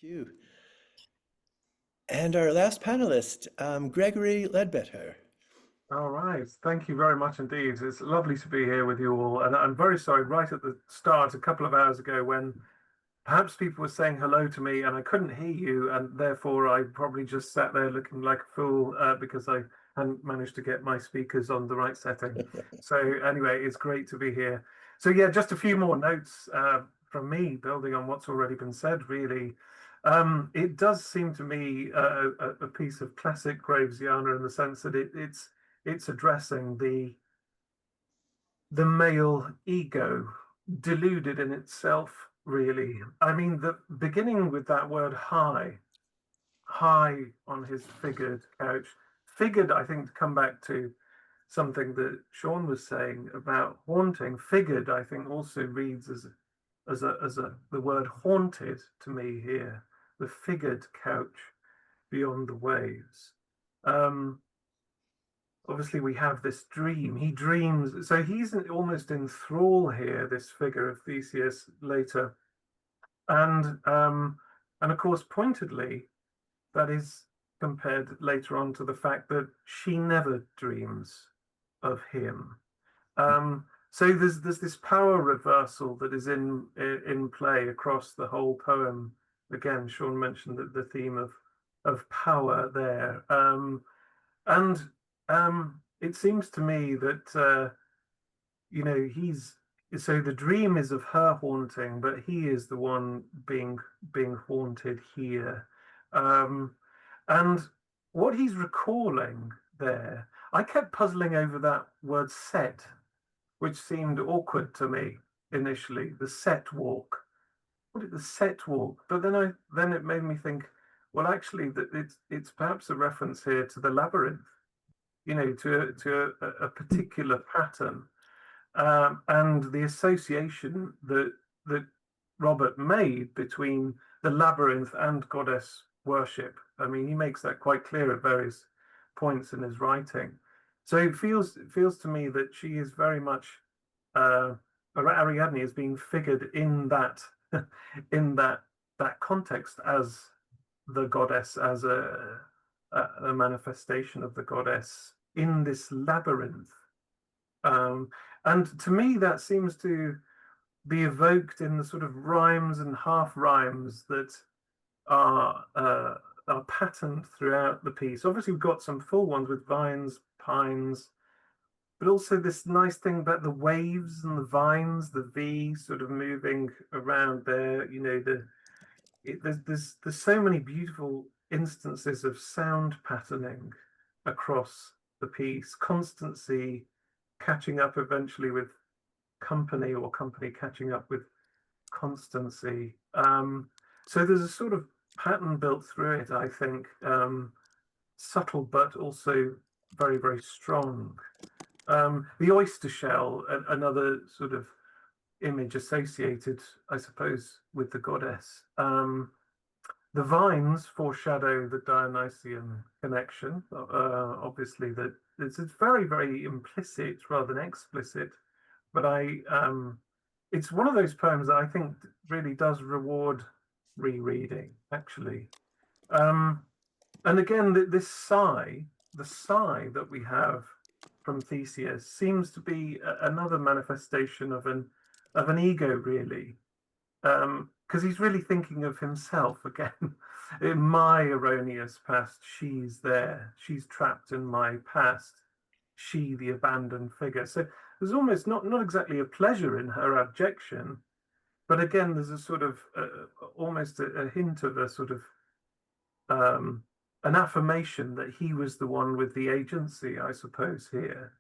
you. And our last panelist, Gregory Ledbetter. All right. Thank you very much indeed. It's lovely to be here with you all. And I'm very sorry, right at the start, a couple of hours ago, when perhaps people were saying hello to me and I couldn't hear you, and therefore I probably just sat there looking like a fool because I hadn't managed to get my speakers on the right setting. So anyway, it's great to be here. So yeah, just a few more notes from me, building on what's already been said, really. It does seem to me a piece of classic Gravesiana in the sense that it's addressing the male ego, deluded in itself, really. I mean, the beginning with that word high on his figured couch, figured, I think, to come back to something that Sean was saying about haunting. Figured, I think, also reads as the word haunted to me here, the figured couch beyond the waves. Obviously we have this dream. He dreams, so he's almost in thrall here, this figure of Theseus later, and of course pointedly that is compared later on to the fact that she never dreams of him. So there's this power reversal that is in play across the whole poem. Again, Sean mentioned that the theme of power there, and it seems to me that he's so the dream is of her haunting, but he is the one being haunted here, and what he's recalling there. I kept puzzling over that word set, which seemed awkward to me initially. The set walk. What is the set walk? But then it made me think. Well, actually, that it's perhaps a reference here to the labyrinth, to a particular pattern, and the association that Robert made between the labyrinth and goddess worship. I mean, he makes that quite clear at various points in his writing. So it feels to me that she is very much Ariadne is being figured in that in that context as the goddess, as a manifestation of the goddess in this labyrinth. And to me, that seems to be evoked in the sort of rhymes and half rhymes that are patterned throughout the piece. Obviously, we've got some full ones with vines, pines, but also this nice thing about the waves and the vines, the V sort of moving around there. There's so many beautiful instances of sound patterning across the piece, constancy catching up eventually with company, or company catching up with constancy. So there's a sort of pattern built through it, I think, subtle but also very, very strong. The oyster shell, another sort of image associated, I suppose, with the goddess. The vines foreshadow the Dionysian connection. Obviously, that it's very, very implicit rather than explicit. But it's one of those poems that I think really does reward rereading, actually. And again, this sigh, the sigh that we have from Theseus, seems to be another manifestation of an ego, really, because he's really thinking of himself again. In my erroneous past, she's there. She's trapped in my past. She, the abandoned figure. So there's almost not exactly a pleasure in her abjection, but again, there's a sort of almost a hint of a sort of an affirmation that he was the one with the agency, I suppose, here.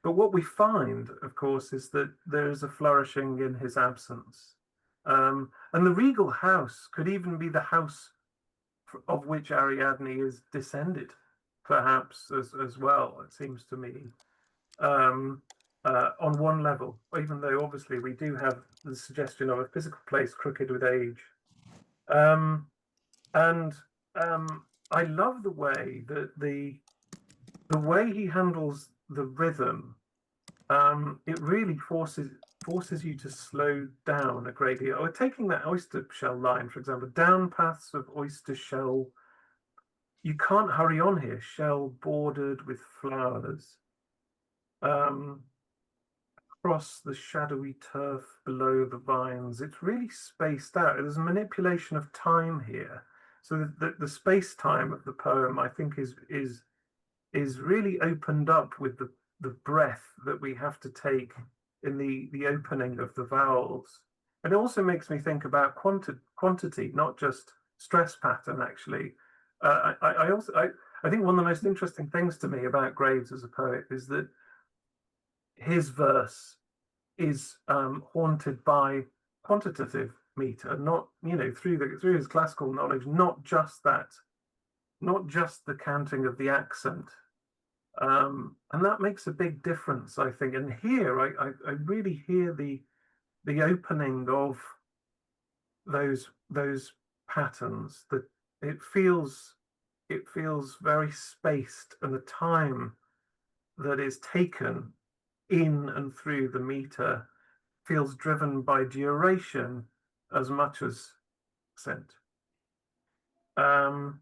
But what we find, of course, is that there is a flourishing in his absence. And the regal house could even be the house of which Ariadne is descended, perhaps, as well, it seems to me, on one level, even though obviously we do have the suggestion of a physical place crooked with age. And I love the way that the way he handles the rhythm it really forces you to slow down a great deal. Or taking that oyster shell line, for example, down paths of oyster shell. You can't hurry on here. Shell bordered with flowers. Across the shadowy turf below the vines, it's really spaced out. There's a manipulation of time here. So the space time of the poem, I think, is really opened up with the breath that we have to take in the opening of the vowels. And it also makes me think about quantity, not just stress pattern, actually. I think one of the most interesting things to me about Graves as a poet is that his verse is haunted by quantitative meter, not, through his classical knowledge, not just the counting of the accent. And that makes a big difference, I think. And here I really hear the opening of those patterns, that it feels very spaced, and the time that is taken in and through the meter feels driven by duration as much as accent. And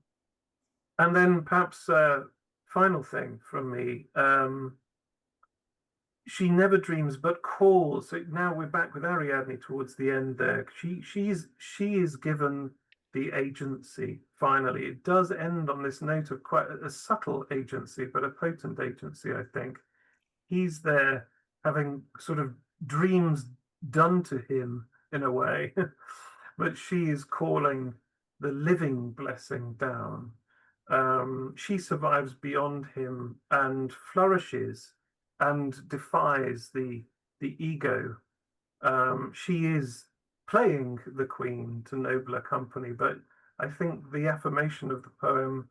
then perhaps final thing from me, she never dreams but calls. So now we're back with Ariadne towards the end there. She is given the agency finally. It does end on this note of quite a subtle agency, but a potent agency, I think. He's there having sort of dreams done to him in a way, but she is calling the living blessing down. She survives beyond him and flourishes and defies the ego. She is playing the queen to nobler company, but I think the affirmation of the poem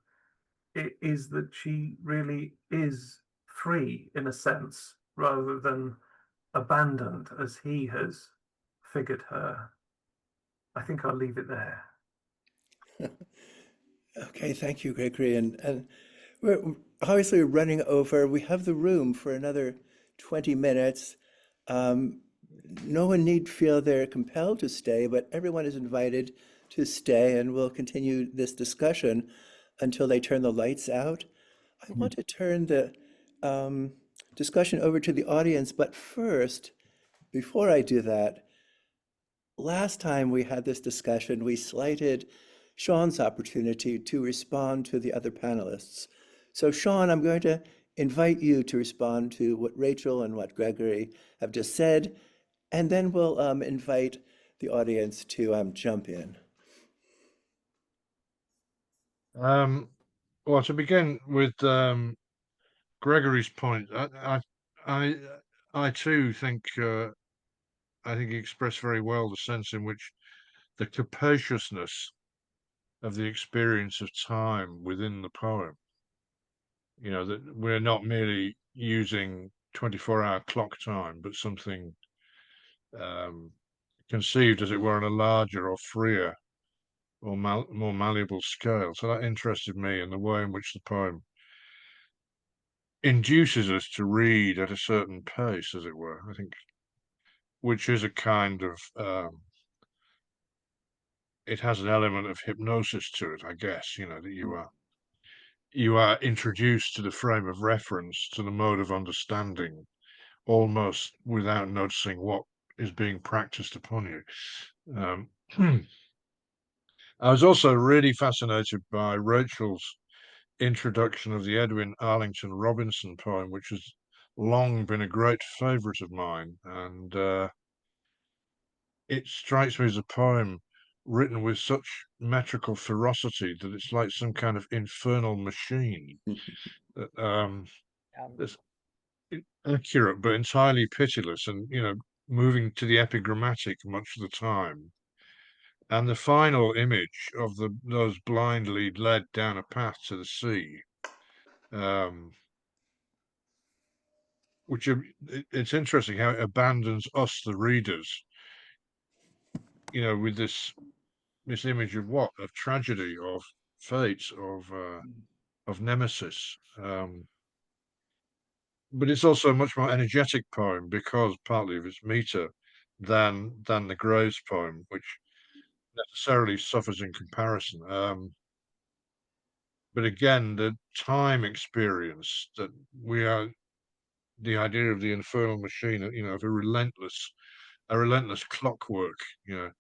is that she really is free in a sense, rather than abandoned as he has figured her. I think I'll leave it there. Okay, thank you, Gregory. And we're obviously running over. We have the room for another 20 minutes. Um, no one need feel they're compelled to stay, but everyone is invited to stay, and we'll continue this discussion until they turn the lights out. I want to turn the um, discussion over to the audience, but first, before I do that, last time we had this discussion, we slighted Sean's opportunity to respond to the other panelists. So Sean, I'm going to invite you to respond to what Rachel and what Gregory have just said, and then we'll invite the audience to jump in. Well, to begin with Gregory's point, I too think I think he expressed very well the sense in which the capaciousness of the experience of time within the poem. You know, that we're not merely using 24-hour clock time, but something conceived, as it were, on a larger or freer or more malleable scale. So that interested me in the way in which the poem induces us to read at a certain pace, as it were, I think, which is a kind of it has an element of hypnosis to it, I guess, that you are introduced to the frame of reference, to the mode of understanding, almost without noticing what is being practiced upon you. I was also really fascinated by Rachel's introduction of the Edwin Arlington Robinson poem, which has long been a great favorite of mine, and it strikes me as a poem written with such metrical ferocity that it's like some kind of infernal machine that's accurate but entirely pitiless, and moving to the epigrammatic much of the time. And the final image of those blindly led down a path to the sea, which it's interesting how it abandons us, the readers, with this image of of tragedy, of fate, of nemesis, but it's also a much more energetic poem because partly of its meter than the Graves poem, which necessarily suffers in comparison. But again, the time experience that we are, the idea of the infernal machine, you know, of a relentless clockwork, you know,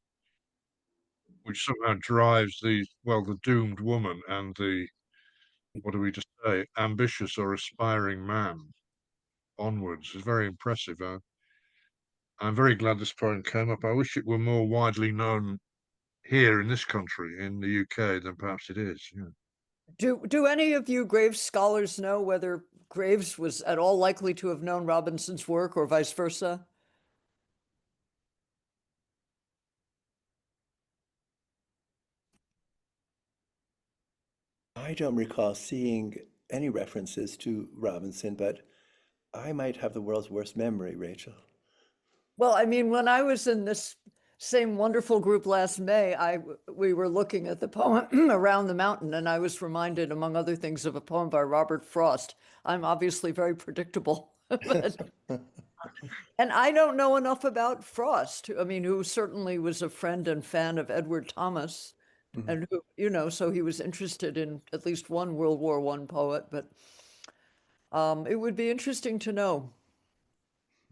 which somehow drives the doomed woman and the, what do we just say, ambitious or aspiring man onwards is very impressive. I'm very glad this poem came up. I wish it were more widely known here in this country, in the UK, than perhaps it is. Yeah. Do any of you Graves scholars know whether Graves was at all likely to have known Robinson's work or vice versa? I don't recall seeing any references to Robinson, but I might have the world's worst memory, Rachel. Well, I mean, when I was in this same wonderful group last May, we were looking at the poem Around the Mountain, and I was reminded, among other things, of a poem by Robert Frost. I'm obviously very predictable. And I don't know enough about Frost, I mean, who certainly was a friend and fan of Edward Thomas, and who, you know, so he was interested in at least one World War I poet, but it would be interesting to know.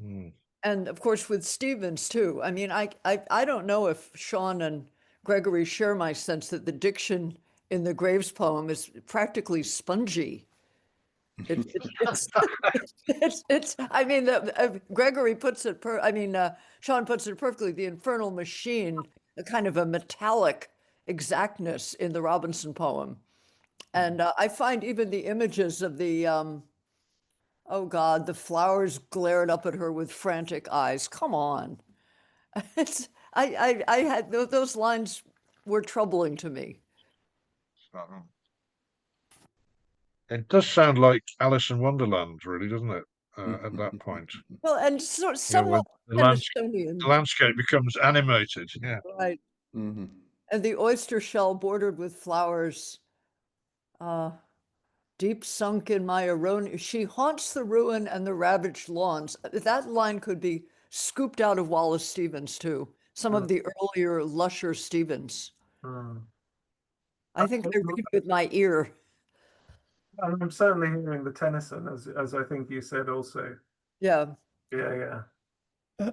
Mm. And of course, with Stevens too. I mean, I don't know if Sean and Gregory share my sense that the diction in the Graves poem is practically spongy. It's I mean, Gregory puts it, Sean puts it perfectly, the infernal machine, a kind of a metallic exactness in the Robinson poem. And I find even the images of the, oh God, the flowers glared up at her with frantic eyes. Come on. I had, those lines were troubling to me. It does sound like Alice in Wonderland, really, doesn't it? At that point, Well, and sort of you know, when somewhat the Tennysonian, landscape becomes animated. Yeah. right? Mhm. And the oyster shell bordered with flowers, deep sunk in my erroneous, she haunts the ruin and the ravaged lawns. That line could be scooped out of Wallace Stevens too. Some of the earlier Lusher Stevens. Mm. I think I read with my ear. And I'm certainly hearing the Tennyson, as I think you said also. Yeah. Yeah.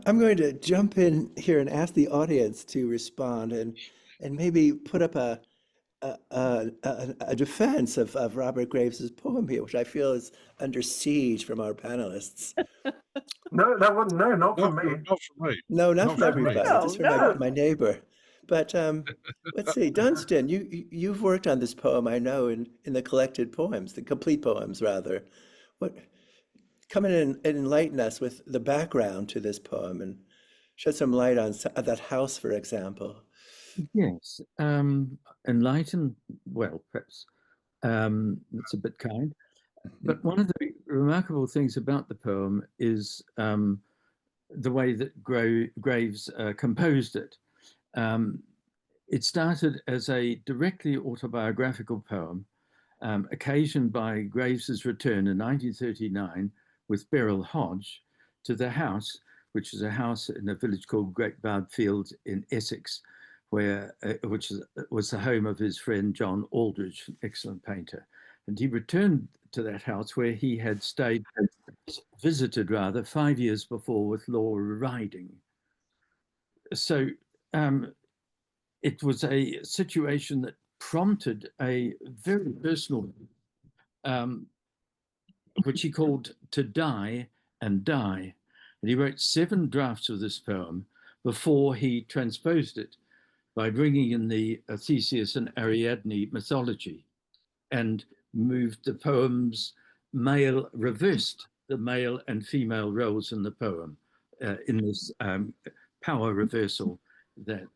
I'm going to jump in here and ask the audience to respond and maybe put up a defense of Robert Graves's poem here, which I feel is under siege from our panelists. No, that wasn't. No, not from me. Not for me. No, not Not from for me. everybody, No, just from no. my neighbor. But let's see, Dunstan, you've worked on this poem, I know, in the collected poems, the complete poems, rather. What, come in and enlighten us with the background to this poem and shed some light on that house, for example. Yes, enlighten, well, perhaps that's a bit kind. But one of the remarkable things about the poem is the way that Graves composed it. It started as a directly autobiographical poem, occasioned by Graves's return in 1939 with Beryl Hodge to the house, which is a house in a village called Great Bardfield in Essex, where which was the home of his friend John Aldridge, excellent painter. And he returned to that house where he had visited 5 years before with Laura Riding. So it was a situation that prompted a very personal, which he called To Die and Die. And he wrote 7 drafts of this poem before he transposed it by bringing in the Theseus and Ariadne mythology and moved the poem's reversed the male and female roles in the poem in this power reversal that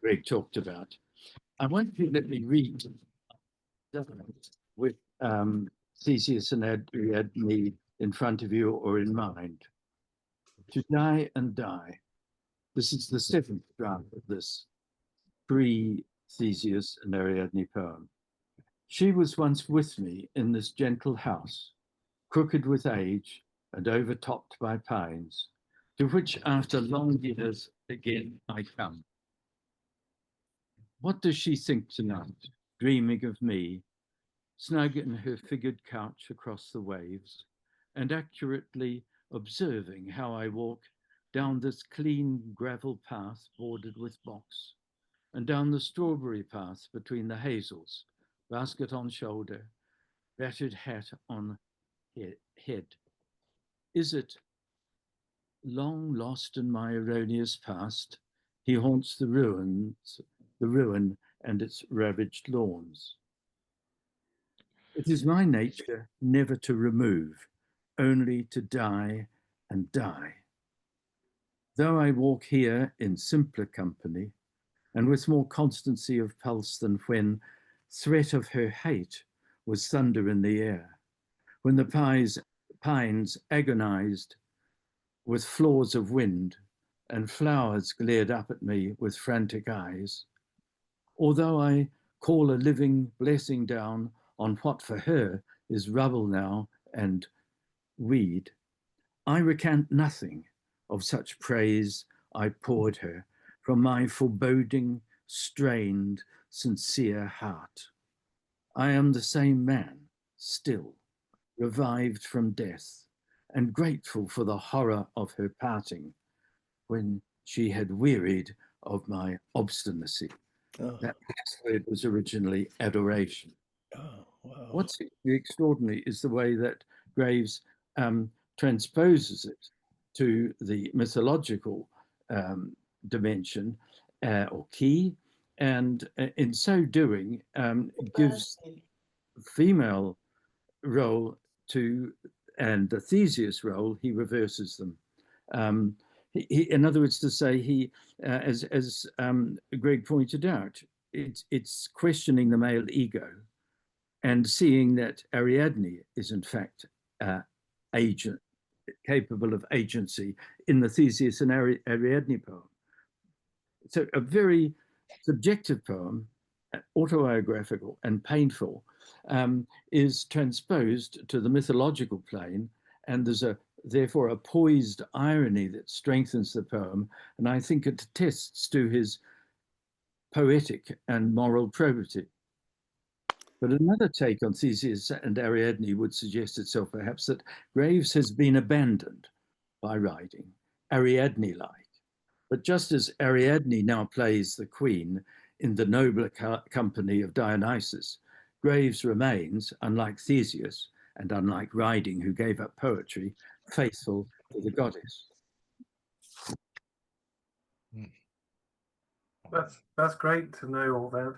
Greg talked about. I want you to let me read with Theseus and Ariadne in front of you or in mind. To Die and Die. This is the 7th draft of this pre-Theseus and Ariadne poem. She was once with me in this gentle house, crooked with age and overtopped by pines, to which after long years again I come. What does she think tonight, dreaming of me, snug in her figured couch across the waves, and accurately observing how I walk down this clean gravel path bordered with box, and down the strawberry path between the hazels, basket on shoulder, battered hat on head? Is it, long lost in my erroneous past, he haunts the ruin and its ravaged lawns? It is my nature never to remove, only to die and die. Though I walk here in simpler company, and with more constancy of pulse than when threat of her hate was thunder in the air, when the pines agonized with flaws of wind, and flowers glared up at me with frantic eyes. Although I call a living blessing down on what for her is rubble now and weed, I recant nothing of such praise I poured her from my foreboding, strained, sincere heart. I am the same man, still, revived from death, and grateful for the horror of her parting when she had wearied of my obstinacy. Oh, That word was originally adoration. oh, wow. What's extraordinary is the way that Graves transposes it to the mythological dimension or key, and in so doing gives female role to, and the Theseus role, he reverses them. In other words, to say he, as Greg pointed out, it's questioning the male ego and seeing that Ariadne is in fact agent, capable of agency in the Theseus and Ariadne poem. So a very subjective poem, autobiographical and painful, is transposed to the mythological plane, and there's therefore a poised irony that strengthens the poem, and I think it attests to his poetic and moral probity. But another take on Theseus and Ariadne would suggest itself perhaps that Graves has been abandoned by writing, Ariadne-like. But just as Ariadne now plays the queen in the nobler company of Dionysus, Graves remains, unlike Theseus and unlike Riding, who gave up poetry, faithful to the goddess. That's great to know all that.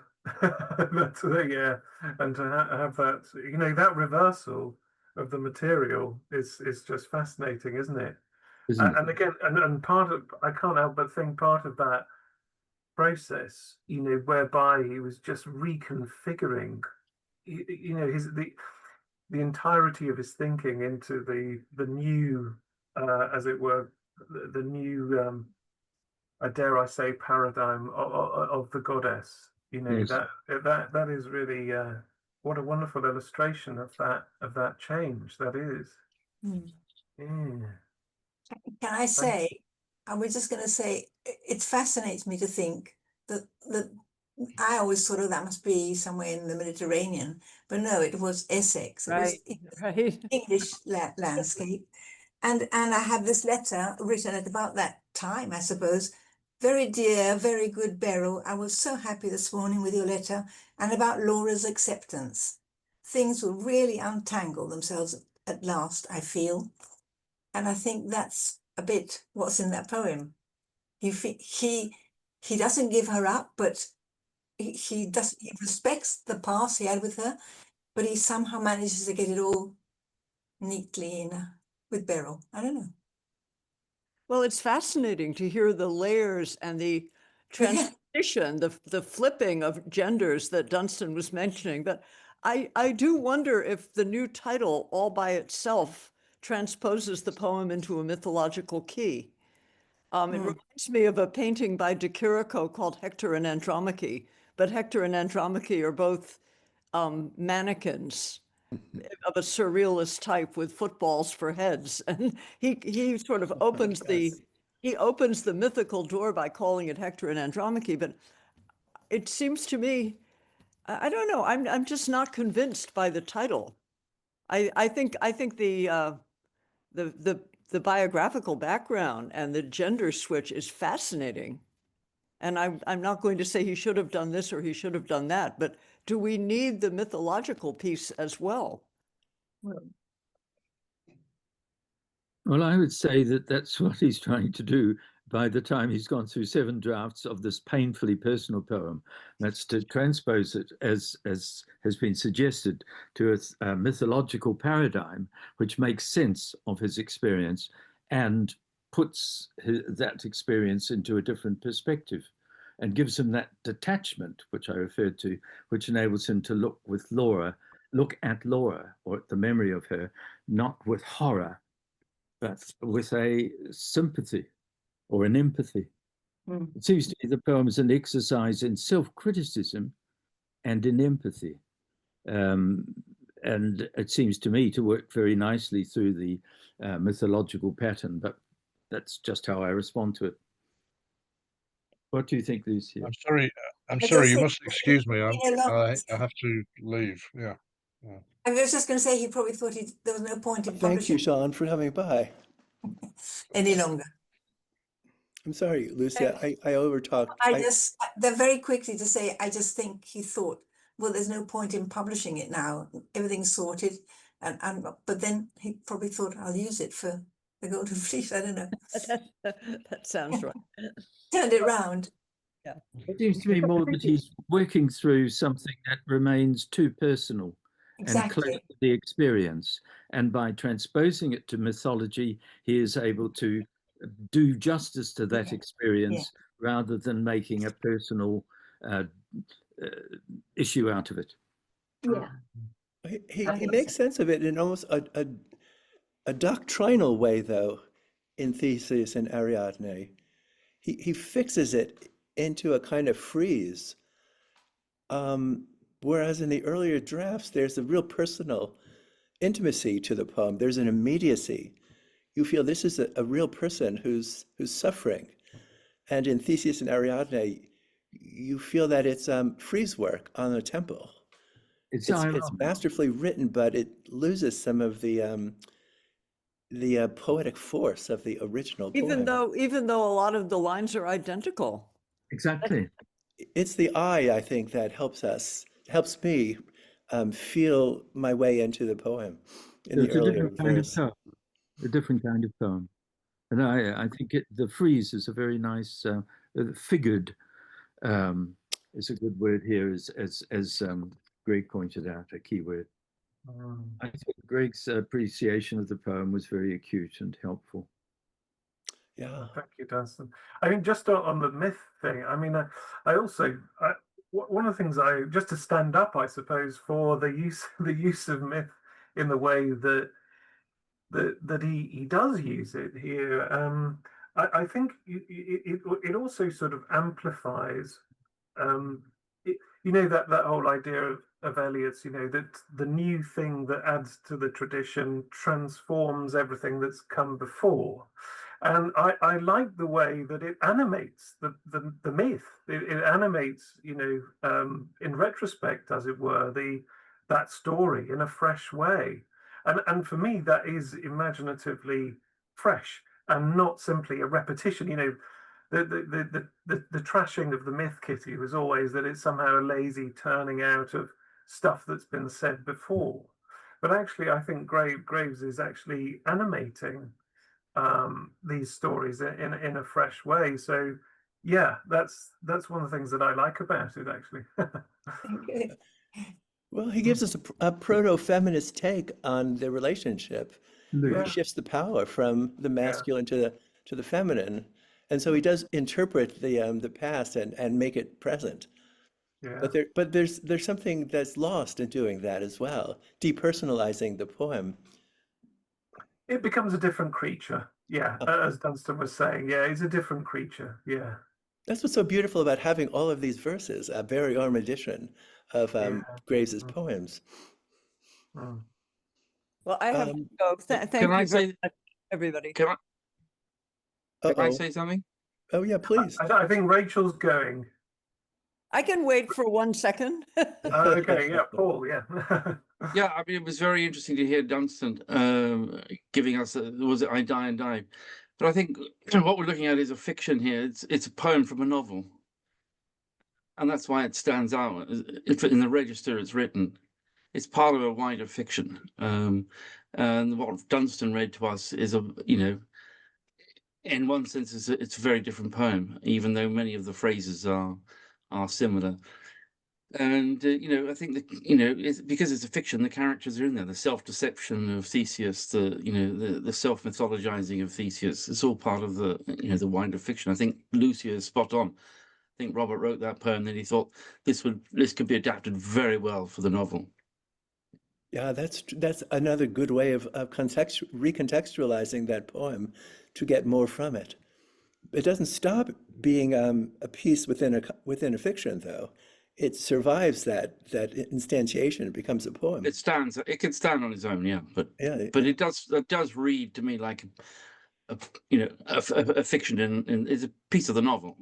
That's yeah, and to have that, you know, that reversal of the material is just fascinating, isn't it? Isn't it? And again, and part of, I can't help but think part of that process, you know, whereby he was just reconfiguring, you know, the entirety of his thinking into the new, as it were, the new, dare I say, paradigm of the goddess. You know, Yes. that is really what a wonderful illustration of that change that is. Yeah. Can I say, I was just going to say, it fascinates me to think that I always thought, oh, that must be somewhere in the Mediterranean, but no, it was Essex. It was Right. English landscape. And I have this letter written at about that time, I suppose. Very dear, very good Beryl, I was so happy this morning with your letter and about Laura's acceptance. Things will really untangle themselves at last, I feel. And I think that's a bit what's in that poem. He doesn't give her up, but he respects the past he had with her, but he somehow manages to get it all neatly in with Beryl. I don't know. Well, it's fascinating to hear the layers and the transition, the flipping of genders that Dunstan was mentioning. But I do wonder if the new title all by itself transposes the poem into a mythological key. It reminds me of a painting by de Chirico called Hector and Andromache, but Hector and Andromache are both mannequins. of a surrealist type with footballs for heads. And he sort of opens Yes. he opens the mythical door by calling it Hector and Andromache. But it seems to me, I don't know, I'm just not convinced by the title. I think the biographical background and the gender switch is fascinating. And I'm not going to say he should have done this or he should have done that, but do we need the mythological piece as well? Well, I would say that that's what he's trying to do by the time he's gone through 7 drafts of this painfully personal poem. That's to transpose it, as has been suggested, to a mythological paradigm which makes sense of his experience and puts that experience into a different perspective and gives him that detachment, which I referred to, which enables him to look at Laura, or at the memory of her, not with horror, but with a sympathy or an empathy. It seems to me the poem is an exercise in self-criticism and in empathy. And it seems to me to work very nicely through the mythological pattern, but that's just how I respond to it. What do you think, Lucia? I'm But sorry, just you think- must excuse me. Yeah, I have to leave. Yeah. I was just going to say he probably thought there was no point in Thank you, publishing Sean, for coming by. any longer. I'm sorry, Lucia, I overtalked. Very quickly to say, I just think he thought, well, there's no point in publishing it now. Everything's sorted. But then he probably thought, I'll use it for the Golden Fleece. I don't know. That sounds right. Turned it round. It seems to me more that he's working through something that remains too personal and close Exactly. to the experience. And by transposing it to mythology, he is able to do justice to that experience rather than making a personal issue out of it. Yeah. He makes sense of it in almost a doctrinal way, though, in Theseus and Ariadne. He fixes it into a kind of frieze. Whereas in the earlier drafts, there's a real personal intimacy to the poem. There's an immediacy. You feel this is a real person who's suffering. And in Theseus and Ariadne, you feel that it's frieze work on a temple. It's masterfully written, but it loses some of the poetic force of the original Even poem. though a lot of the lines are identical. Exactly. It's the eye, I think, that helps me feel my way into the poem in the earlier verse. A different kind of poem. And I think the frieze is a very nice, figured is a good word here, as Greg pointed out, a key word. I think Greg's appreciation of the poem was very acute and helpful. Yeah. Thank you, Dunstan. I mean, just on the myth thing, I mean, I also, one of the things just to stand up, I suppose, for the use of myth in the way that he does use it here. I think it also sort of amplifies, that whole idea of Eliot's, that the new thing that adds to the tradition transforms everything that's come before. And I like the way that it animates the myth. It animates, in retrospect, as it were, that story in a fresh way. And for me, that is imaginatively fresh and not simply a repetition. The trashing of the myth, Kitty, was always that it's somehow a lazy turning out of stuff that's been said before. But actually, I think Graves is actually animating these stories in a fresh way. So yeah, that's one of the things that I like about it, actually. Well, he gives us a proto-feminist take on the relationship. Yeah. He shifts the power from the masculine to the feminine, and so he does interpret the past and make it present. Yeah. But there's something that's lost in doing that as well, depersonalizing the poem. It becomes a different creature. Yeah, as Dunstan was saying. Yeah, it's a different creature. Yeah. That's what's so beautiful about having all of these verses, a very own edition of Graves's poems. Mm. Well, I have to Um, go. Thank Can you I very say? much, everybody. Can I uh-oh. say something? Oh, yeah, please. I think Rachel's going. I can wait for 1 second. Okay, yeah, Paul, yeah. Yeah, I mean, it was very interesting to hear Dunstan giving us, was it I Die and Die? But I think what we're looking at is a fiction here. It's a poem from a novel. And that's why it stands out. If in the register it's written, it's part of a wider fiction. And what Dunstan read to us is in one sense, it's a very different poem, even though many of the phrases are similar. And I think that it's because it's a fiction. The characters are in there. The self-deception of Theseus, the self-mythologizing of Theseus. It's all part of the the wider fiction. I think Lucia is spot on. I think Robert wrote that poem, then he thought this could be adapted very well for the novel. Yeah, that's another good way of recontextualizing that poem to get more from it. It doesn't stop being a piece within a fiction, though. It survives that instantiation. It becomes a poem. It can stand on its own, yeah, but Yeah, it does read to me like a fiction and it's a piece of the novel.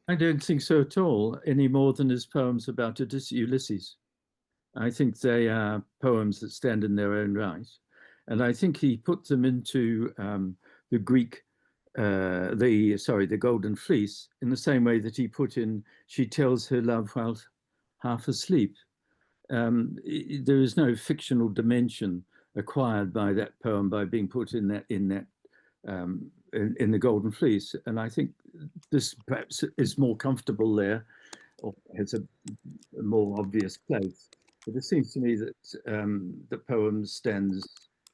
I don't think so at all, any more than his poems about Ulysses. I think they are poems that stand in their own right. And I think he put them into the Greek, the Golden Fleece, in the same way that he put in She Tells Her Love While Half Asleep. There is no fictional dimension acquired by that poem by being put in the Golden Fleece. And I think this perhaps is more comfortable there, or has a more obvious place. But it seems to me that the poem stands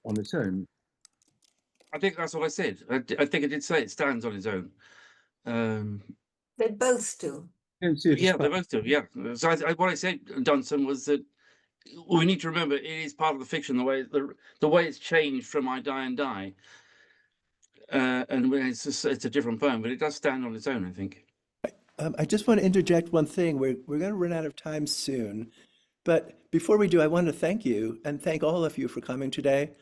on its own. I think that's what I said. I think I did say it stands on its own. They both do. Yeah, they both do. Yeah. So what I said, Dunstan, was that we need to remember it is part of the fiction. The way it's changed from I Die and Die, and it's a different poem, but it does stand on its own, I think. I just want to interject one thing. We're going to run out of time soon, but before we do, I want to thank you and thank all of you for coming today,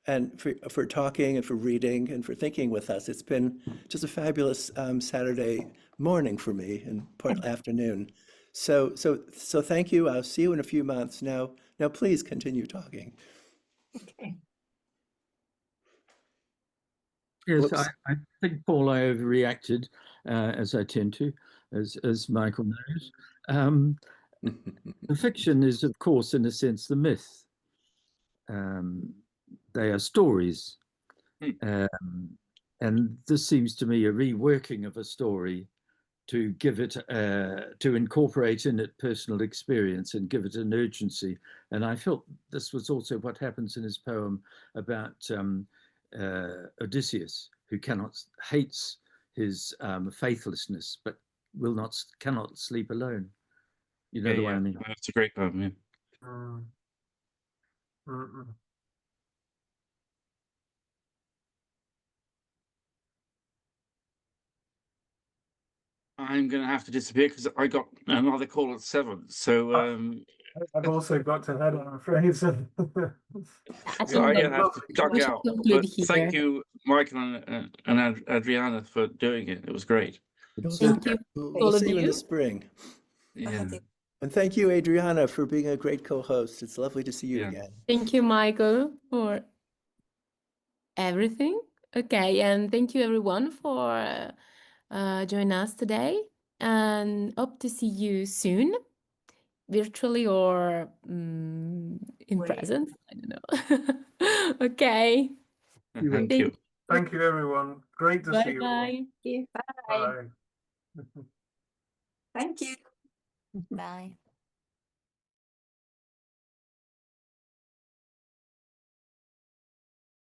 and for talking and for reading and for thinking with us. It's been just a fabulous Saturday morning for me and part afternoon. So thank you. I'll see you in a few months. Now please continue talking. Okay. Yes, Whoops. I think, Paul, I overreacted, as I tend to, as Michael knows. The fiction is, of course, in a sense, the myth. They are stories. And this seems to me a reworking of a story to give it, to incorporate in it personal experience and give it an urgency. And I felt this was also what happens in his poem about Odysseus, who hates his faithlessness, but cannot sleep alone. You know the way I mean. That's a great poem. Yeah. Mm. Mm-mm. I'm going to have to disappear because I got another call at 7. So I've also got to head, I'm afraid. So I so think I that have to duck we should out. conclude But here. thank you, Michael and Adriana, for doing it. It was great. Thank you, We'll all of see you in you. the spring. Yeah. And thank you, Adriana, for being a great co-host. It's lovely to see you Yeah. again. Thank you, Michael, for everything. Okay, and thank you everyone for joining us today, and hope to see you soon, virtually or in Wait. presence. I don't know. Okay. Thank you. thank you, everyone. Great to see you all. Bye-bye. Bye. Bye. Thank you. Bye.